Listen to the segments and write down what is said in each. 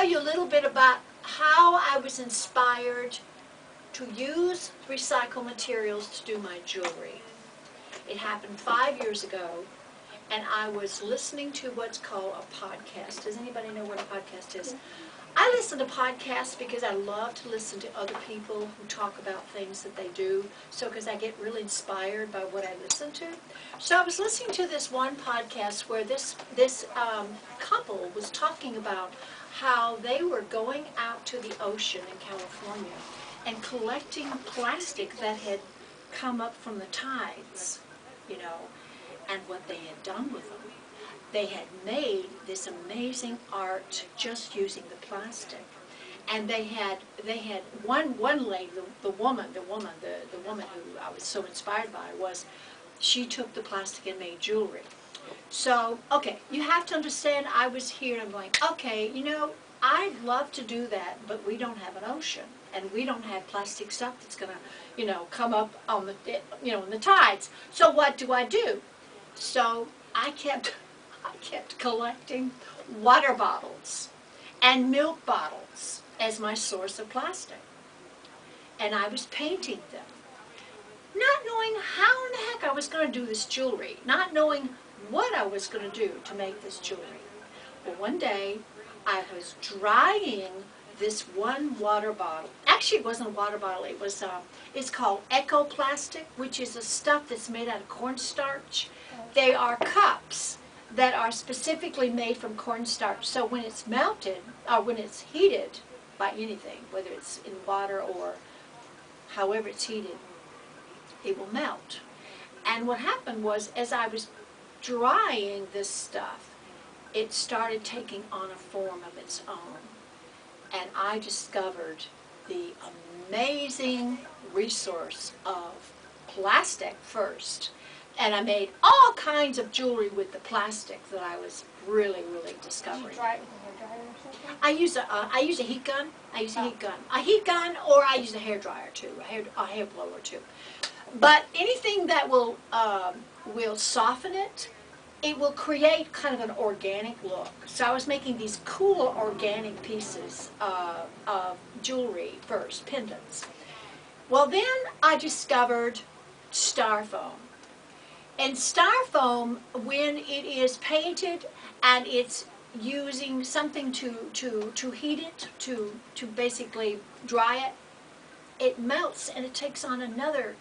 you a little bit about how I was inspired to use recycled materials to do my jewelry. It happened 5 years ago, and I was listening to what's called a podcast. Does anybody know what a podcast is? I listen to podcasts because I love to listen to other people who talk about things that they do, so because I get really inspired by what I listen to. So I was listening to this one podcast where this couple was talking about how they were going out to the ocean in California and collecting plastic that had come up from the tides, you know, and what they had done with them. They had made this amazing art just using the plastic, and they had one lady, the woman who I was so inspired by, was she took the plastic and made jewelry. So okay, you have to understand, I was here and I'm going, okay, you know, I'd love to do that, but we don't have an ocean, and we don't have plastic stuff that's gonna, you know, come up on the, you know, in the tides. So what do? So I kept collecting water bottles and milk bottles as my source of plastic. And I was painting them, not knowing how in the heck I was going to do this jewelry, not knowing what I was going to do to make this jewelry. Well, one day I was drying this one water bottle. Actually, it wasn't a water bottle. It was, it's called ecoplastic, which is a stuff that's made out of cornstarch. They are cups that are specifically made from cornstarch. So when it's melted, or when it's heated by anything, whether it's in water or however it's heated, it will melt. And what happened was, as I was drying this stuff, it started taking on a form of its own. And I discovered the amazing resource of plastic first. And I made all kinds of jewelry with the plastic that I was really discovering. You dry it with a hair dryer or something? I use a heat gun. A heat gun, or I use a hair dryer too, a hair blower too. But anything that will soften it, it will create kind of an organic look. So I was making these cool organic pieces of jewelry first, pendants. Well, then I discovered styrofoam. And styrofoam, when it is painted and it's using something to heat it, to basically dry it, it melts and it takes on another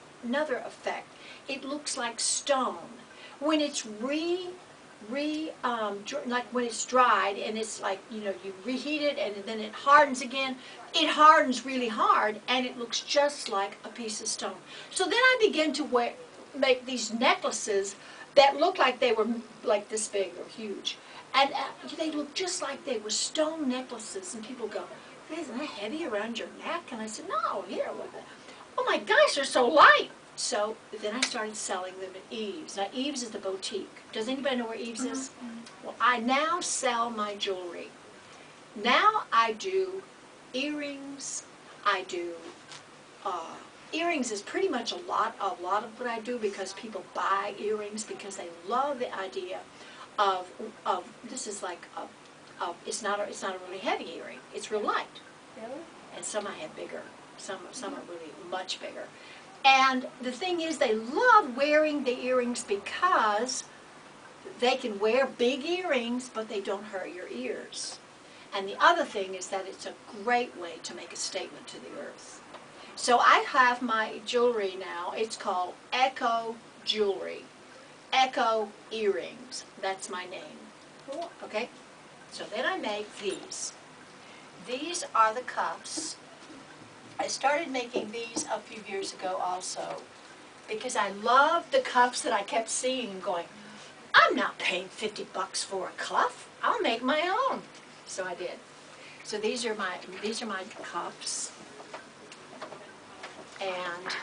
effect. It looks like stone. When it's like when it's dried and it's like, you know, you reheat it and then it hardens again, it hardens really hard and it looks just like a piece of stone. So then I began to make these necklaces that looked like they were like this big or huge. And they looked just like they were stone necklaces. And people go, isn't that heavy around your neck? And I said, no, here, look at that. Oh my gosh, they're so light. So then I started selling them at Eve's. Now Eve's is the boutique. Does anybody know where Eve's is? Well, I now sell my jewelry. Now I do earrings. I do earrings is pretty much a lot of what I do, because people buy earrings because they love the idea of this is like it's not a really heavy earring. It's real light. Really? And some I have bigger. Some are really much bigger. And the thing is, they love wearing the earrings because they can wear big earrings, but they don't hurt your ears. And the other thing is that it's a great way to make a statement to the earth. So I have my jewelry now. It's called Eco Jewelry. Eco Earrings. That's my name. Cool. Okay? So then I make these. These are the cups. I started making these a few years ago also because I loved the cups that I kept seeing and going, I'm not paying $50 for a cup. I'll make my own. So I did. So these are my cups. And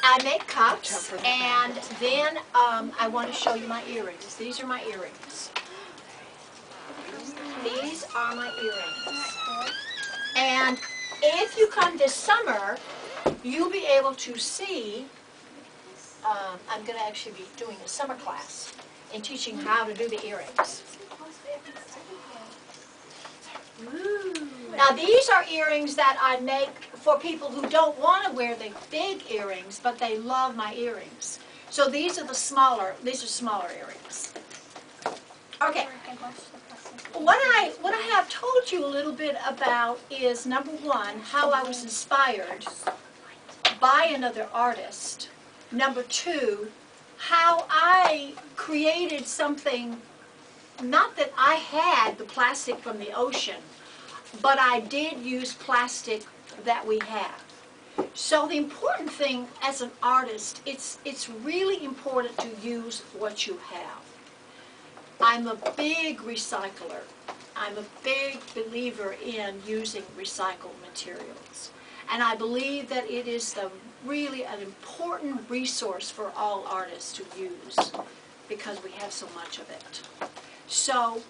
I make cups, and then I want to show you my earrings. These are my earrings. These are my earrings. And if you come this summer, you'll be able to see, I'm going to actually be doing a summer class. in teaching how to do the earrings. Now these are earrings that I make for people who don't want to wear the big earrings, but they love my earrings. So these are smaller earrings. Okay. What I have told you a little bit about is, number one, how I was inspired by another artist. Number two, how I created something, not that I had the plastic from the ocean, but I did use plastic that we have. So the important thing as an artist, it's really important to use what you have. I'm a big recycler. I'm a big believer in using recycled materials. And I believe that it is really an important resource for all artists to use because we have so much of it. So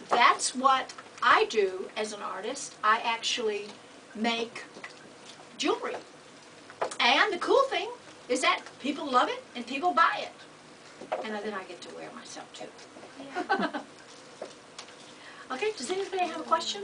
that's what I do as an artist. I actually make jewelry. And the cool thing is that people love it and people buy it. And then I get to wear myself too. Okay, does anybody have a question?